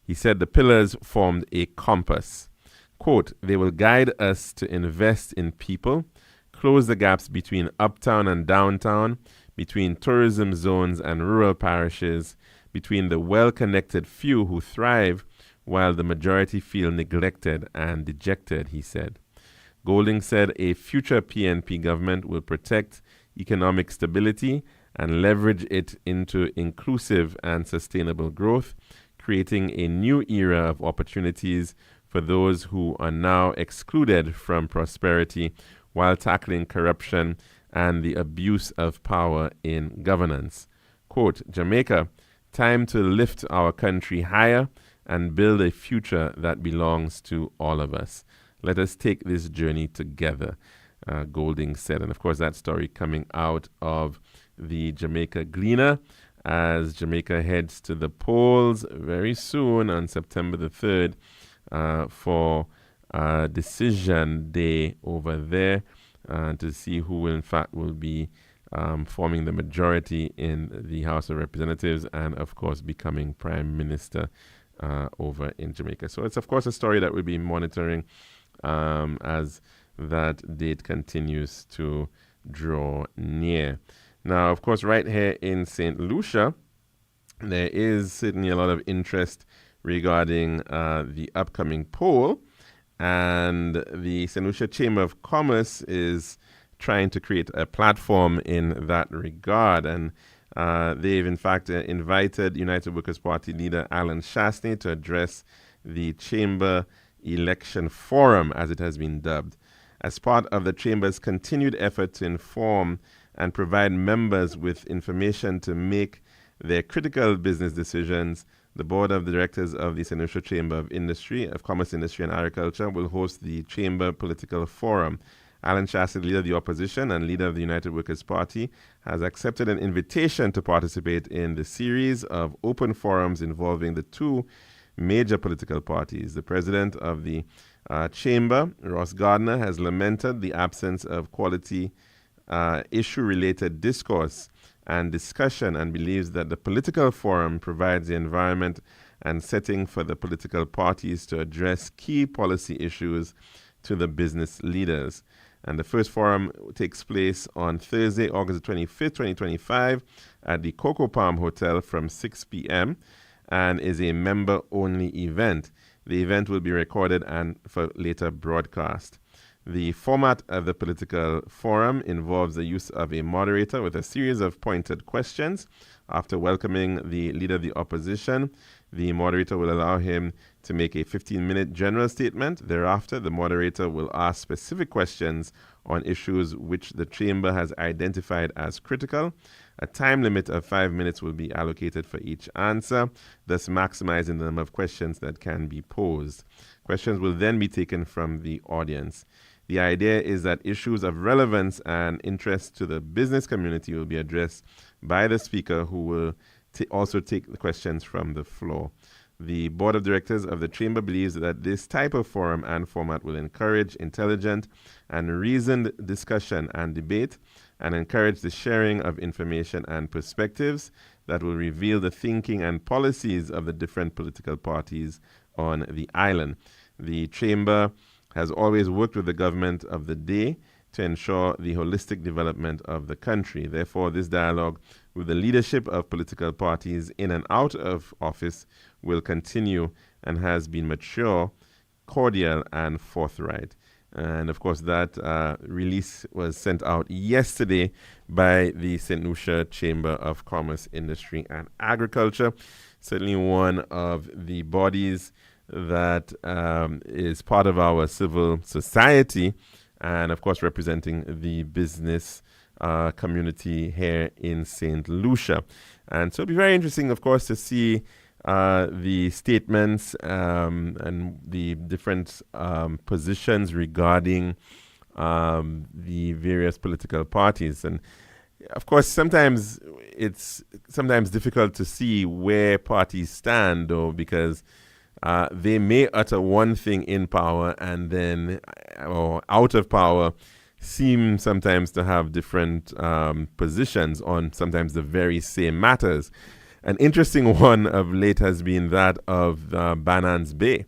Speaker 1: He said the pillars formed a compass. Quote, they will guide us to invest in people, close the gaps between uptown and downtown, between tourism zones and rural parishes, between the well-connected few who thrive while the majority feel neglected and dejected, he said. Golding said a future PNP government will protect economic stability and leverage it into inclusive and sustainable growth, creating a new era of opportunities for those who are now excluded from prosperity while tackling corruption and the abuse of power in governance. Quote, Jamaica, time to lift our country higher and build a future that belongs to all of us. Let us take this journey together, Golding said. And of course, that story coming out of the Jamaica Gleaner as Jamaica heads to the polls very soon on September the 3rd for decision day over there to see who in fact will be forming the majority in the House of Representatives and of course becoming Prime Minister over in Jamaica. So it's of course a story that we'll be monitoring as that date continues to draw near. Now, of course, right here in St. Lucia, there is certainly a lot of interest regarding the upcoming poll, and the St. Lucia Chamber of Commerce is trying to create a platform in that regard, and they've in fact invited United Workers' Party leader Alan Shastney to address the Chamber Election Forum, as it has been dubbed, as part of the Chamber's continued effort to inform and provide members with information to make their critical business decisions. The Board of Directors of the St. Lucia Chamber of Commerce, Industry and Agriculture will host the Chamber Political Forum. Alan Shastney, leader of the opposition and leader of the United Workers' Party, has accepted an invitation to participate in the series of open forums involving the two major political parties. The president of the Chamber, Ross Gardner, has lamented the absence of quality issue-related discourse and discussion and believes that the political forum provides the environment and setting for the political parties to address key policy issues to the business leaders. And the first forum takes place on Thursday, August 25th, 2025 at the Cocoa Palm Hotel from 6 p.m. and is a member-only event. The event will be recorded and for later broadcast. The format of the political forum involves the use of a moderator with a series of pointed questions. After welcoming the leader of the opposition, the moderator will allow him to make a 15-minute general statement. Thereafter, the moderator will ask specific questions on issues which the chamber has identified as critical. A time limit of 5 minutes will be allocated for each answer, thus maximizing the number of questions that can be posed. Questions will then be taken from the audience. The idea is that issues of relevance and interest to the business community will be addressed by the speaker, who will also take the questions from the floor. The board of directors of the chamber believes that this type of forum and format will encourage intelligent and reasoned discussion and debate, and encourage the sharing of information and perspectives that will reveal the thinking and policies of the different political parties on the island. The chamber has always worked with the government of the day to ensure the holistic development of the country. Therefore, this dialogue with the leadership of political parties in and out of office will continue and has been mature, cordial, and forthright. And of course, that release was sent out yesterday by the St. Lucia Chamber of Commerce, Industry, and Agriculture. Certainly one of the bodies that is part of our civil society, and of course representing the business community here in St. Lucia. And so it'll be very interesting, of course, to see the statements and the different positions regarding the various political parties. And of course, sometimes it's difficult to see where parties stand, though, because they may utter one thing in power and then, or out of power, seem sometimes to have different positions on sometimes the very same matters. An interesting one of late has been that of Banans Bay.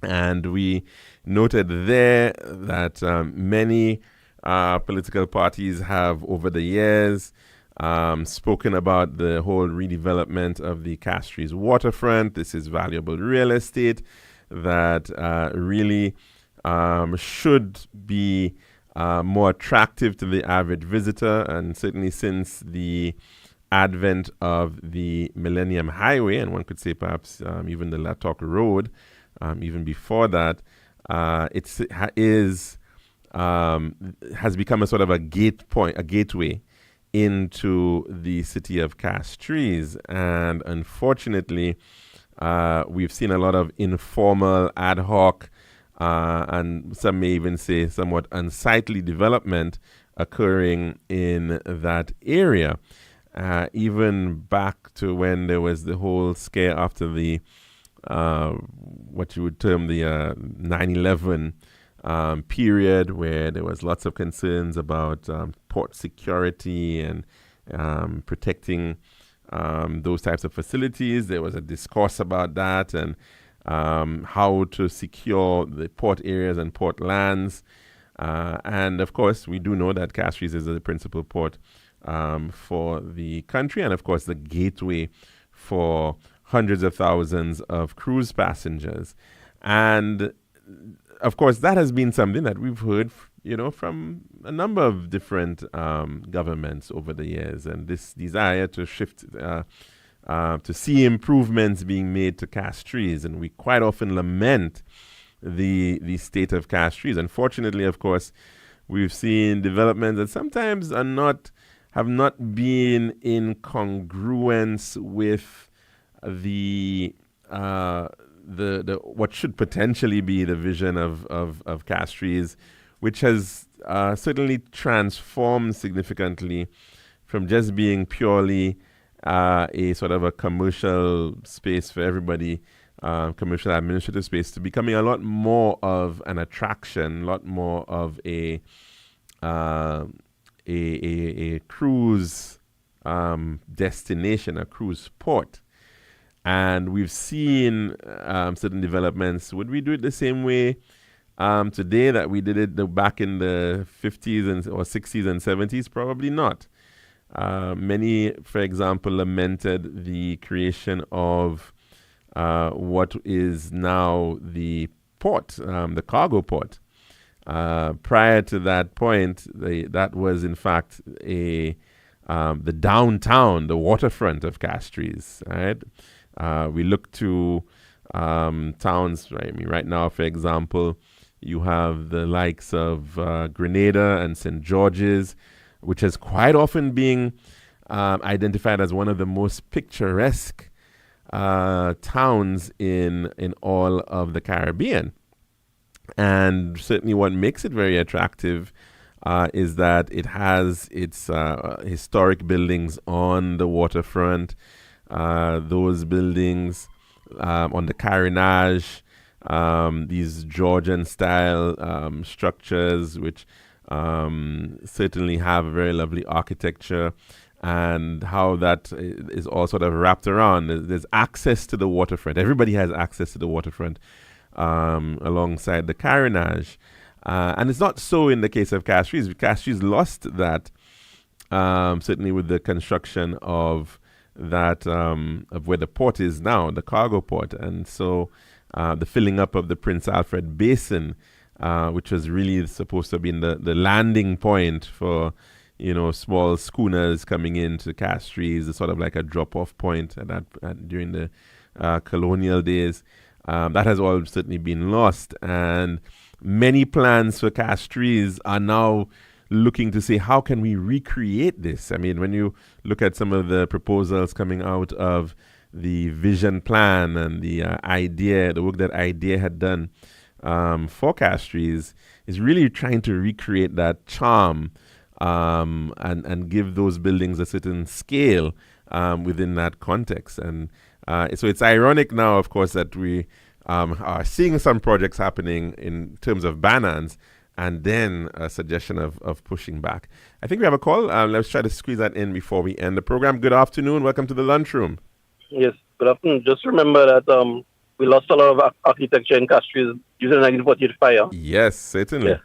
Speaker 1: And we noted there that many political parties have, over the years, spoken about the whole redevelopment of the Castries waterfront. This is valuable real estate that really should be more attractive to the average visitor. And certainly since the advent of the Millennium Highway, and one could say perhaps even the Latok Road, even before that, has become a sort of a gateway into the city of Castries. And unfortunately, we've seen a lot of informal, ad hoc, and some may even say somewhat unsightly development occurring in that area. Even back to when there was the whole scare after the, what you would term the 9/11 period, where there was lots of concerns about port security and protecting those types of facilities. There was a discourse about that and how to secure the port areas and port lands. And of course, we do know that Castries is the principal port for the country, and of course the gateway for hundreds of thousands of cruise passengers. And of course that has been something that we've heard from a number of different governments over the years, and this desire to shift to see improvements being made to Castries. And we quite often lament the state of Castries. Unfortunately, of course, we've seen developments that sometimes have not been in congruence with the what should potentially be the vision of Castries, which has certainly transformed significantly from just being purely a sort of a commercial space for everybody, commercial administrative space, to becoming a lot more of an attraction, a lot more of a cruise destination, a cruise port. And we've seen certain developments. Would we do it the same way today that we did it back in the 50s or 60s and 70s? Probably not. Many, for example, lamented the creation of what is now the port, the cargo port. Prior to that point, that was in fact the downtown, the waterfront of Castries. Right, we look to towns. Right, I mean, right now, for example, you have the likes of Grenada and St. George's, which has quite often been identified as one of the most picturesque towns in all of the Caribbean. And certainly what makes it very attractive is that it has its historic buildings on the waterfront. Those buildings on the carénage, these Georgian-style structures, which certainly have a very lovely architecture, and how that is all sort of wrapped around. There's access to the waterfront. Everybody has access to the waterfront alongside the carénage. And it's not so in the case of Castries. Castries lost that, certainly with the construction of that, of where the port is now, the cargo port. And so the filling up of the Prince Alfred Basin, which was really supposed to be the landing point for, small schooners coming into Castries, sort of like a drop-off point during the colonial days. That has all certainly been lost. And many plans for Castries are now looking to say, how can we recreate this? I mean, when you look at some of the proposals coming out of the vision plan and the work that IDEA had done for Castries, is really trying to recreate that charm and give those buildings a certain scale within that context. And so it's ironic now, of course, that we are seeing some projects happening in terms of banners, and then a suggestion of pushing back. I think we have a call. Let's try to squeeze that in before we end the program. Good afternoon. Welcome to the Lunchroom.
Speaker 9: Yes, good afternoon. Just remember that we lost a lot of architecture in Castries due to the 1948 fire.
Speaker 1: Yes, certainly.
Speaker 9: Yes.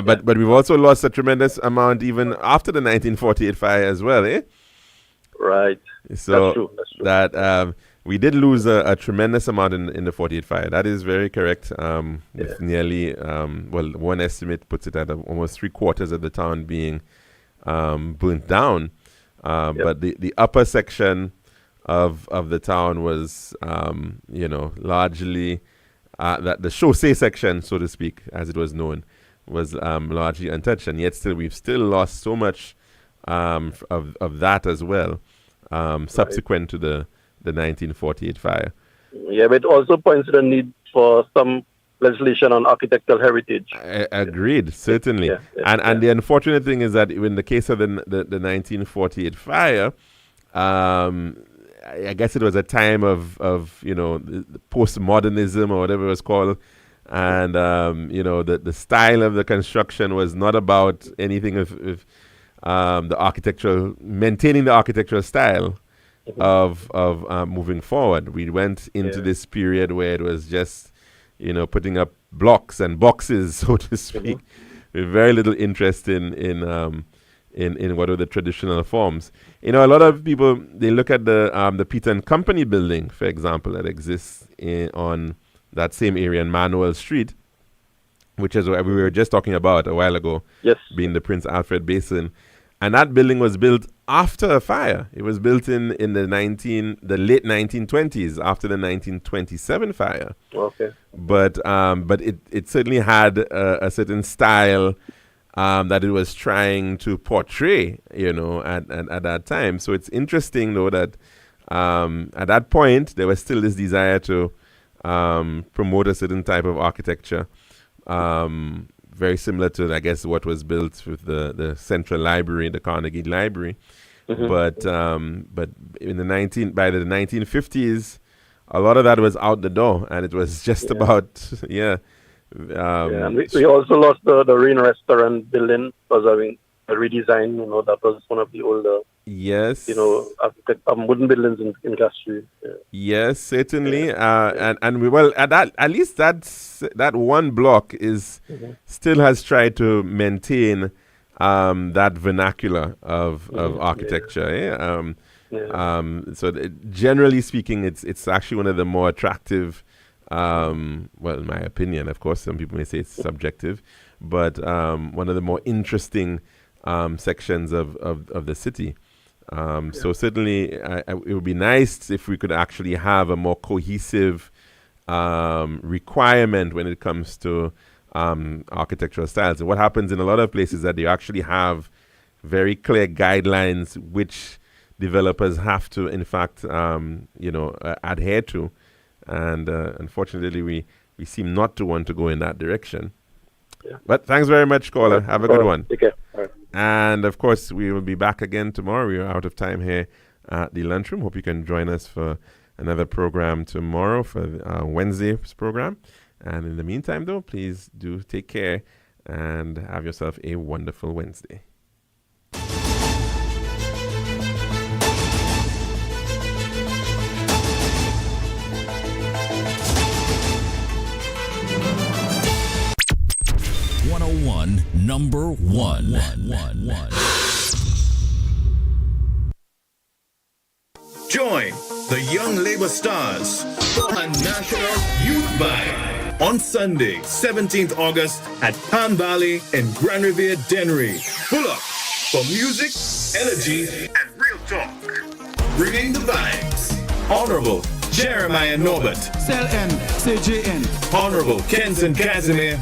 Speaker 1: But we've also lost a tremendous amount even after the 1948 fire as well, eh?
Speaker 9: Right.
Speaker 1: So
Speaker 9: that's true.
Speaker 1: That we did lose a tremendous amount in the 48 fire. That is very correct. With nearly, one estimate puts it at almost 3/4 of the town being burnt down. But the upper section of the town was, largely that the chaussee section, so to speak, as it was known, was largely untouched. And yet we've still lost so much of that as well, subsequent to the 1948 fire.
Speaker 9: Yeah, but it also points to the need for some legislation on architectural heritage.
Speaker 1: Agreed, certainly. And the unfortunate thing is that in the case of the 1948 fire, I guess it was a time of the postmodernism or whatever it was called. And, the style of the construction was not about anything of maintaining the architectural style of moving forward. We went into this period where it was just, putting up blocks and boxes, so to speak, with very little interest in what are the traditional forms. A lot of people, they look at the Peter and Company building, for example, that exists on that same area in Manuel Street, which is what we were just talking about a while ago, being the Prince Alfred Basin. And that building was built after a fire. It was built in the late 1920s, after the 1927 fire.
Speaker 9: Okay.
Speaker 1: But it certainly had a certain style that it was trying to portray, at that time. So it's interesting, though, that at that point there was still this desire to promote a certain type of architecture. Very similar to, I guess, what was built with the Central Library, the Carnegie Library. But by the 1950s, a lot of that was out the door, and it was just about,
Speaker 9: and we also lost the Rain Restaurant building because of a redesign. That was one of the older, wooden buildings in Castries.
Speaker 1: Yes, certainly. At least that one block is still has tried to maintain that vernacular of architecture. Generally speaking, it's actually one of the more attractive. In my opinion, of course, some people may say it's subjective, but one of the more interesting sections of the city. So certainly it would be nice if we could actually have a more cohesive requirement when it comes to architectural styles. And what happens in a lot of places is that you actually have very clear guidelines which developers have to, in fact, adhere to. And unfortunately, we seem not to want to go in that direction.
Speaker 9: Yeah.
Speaker 1: But thanks very much, caller. Have a good one.
Speaker 9: Take care. All right.
Speaker 1: And, of course, we will be back again tomorrow. We are out of time here at the Lunchroom. Hope you can join us for another program tomorrow for Wednesday's program. And in the meantime, though, please do take care and have yourself a wonderful Wednesday.
Speaker 2: Number one.
Speaker 10: Join the Young Labour Stars for a National Youth Vibe on Sunday, 17th August at Palm Valley in Grand Riviere, Dennery. Pull up for music, energy, and real talk. Bringing the vibes. Honorable Jeremiah Norbert.
Speaker 11: CLN, CJN.
Speaker 10: Honorable Kenson Casimir.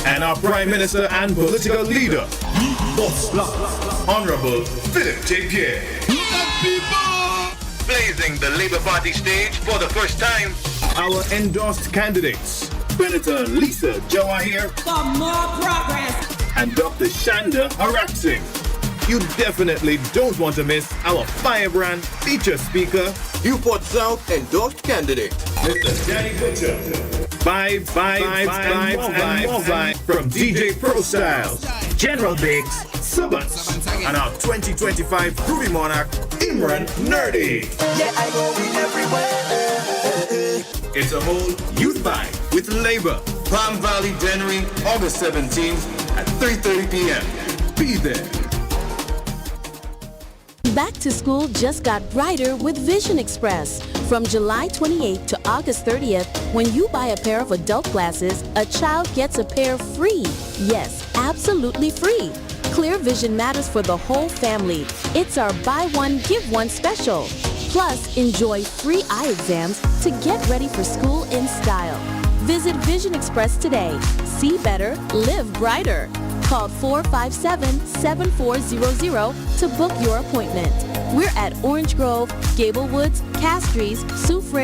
Speaker 10: And our Prime Minister and political leader, Honorable Philip J. Pierre. Blazing the Labour Party stage for the first time. Our endorsed candidates, Senator Lisa Jawahir.
Speaker 12: For more progress.
Speaker 10: And Dr. Shanda Harak. You definitely don't want to miss our firebrand feature speaker, Newport South endorsed candidate, Mr. Danny Butcher. Vibes, from DJ Pro Styles, General Biggs, Subbats, and our 2025 Groovy Monarch, Imran Nerdy.
Speaker 3: Yeah, I go in everywhere.
Speaker 10: It's a whole youth vibe with Labour. Palm Valley, Dennery, August 17th at 3:30 p.m. Be there.
Speaker 13: Back to school just got brighter with Vision Express. From July 28th to August 30th, when you buy a pair of adult glasses, a child gets a pair free. Yes, absolutely free. Clear vision matters for the whole family. It's our buy one, give one special. Plus, enjoy free eye exams to get ready for school in style. Visit Vision Express today. See better, live brighter. Call 457-7400 to book your appointment. We're at Orange Grove, Gable Woods, Castries, Soufriere,